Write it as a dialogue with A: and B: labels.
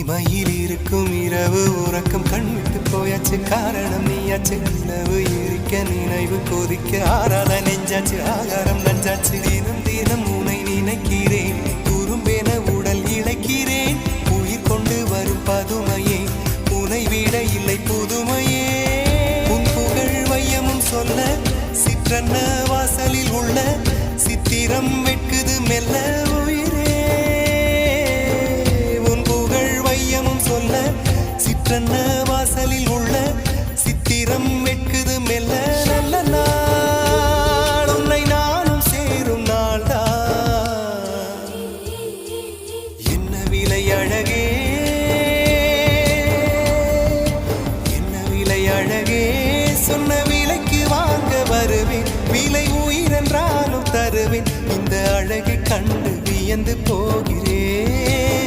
A: இமையில் இருக்கும் இரவு உறக்கம் கண்விட்டு போயாச்சு காரணம் நீயாச்சு நிலவு எரிக்க நினைவு கொதிக்க ஆறாத நெஞ்சாச்சு ஆகாரம் நஞ்சாச்சு தினம் தினம் உனை நினைக்கிறேன் குறும்பென உடல் இழைக்கிறேன் உயிர் கொண்டு வரும் பதுமையே உனை விட இல்லை புதுமையே உன் புகழ் வையமும் சொல்ல சிற்றன்ன வாசலில் உள்ள சித்திரம் வெட்குது மெல்ல உயிரே உன் புகழ் வையமும் சொல்ல சிற்றன்ன வாசலில் உள்ள சித்திரம் வெட்குது மெல்ல நல்ல நாள் உன்னை நானும் சேரும் நாள்தான் என்ன விலை அழகே என்ன விலை அழகே சொன்ன விலைக்கு வாங்க வருவேன் விலை உயிரென்றாலும் தருவேன் இந்த அழகை கண்டு வியந்து போகிறேன்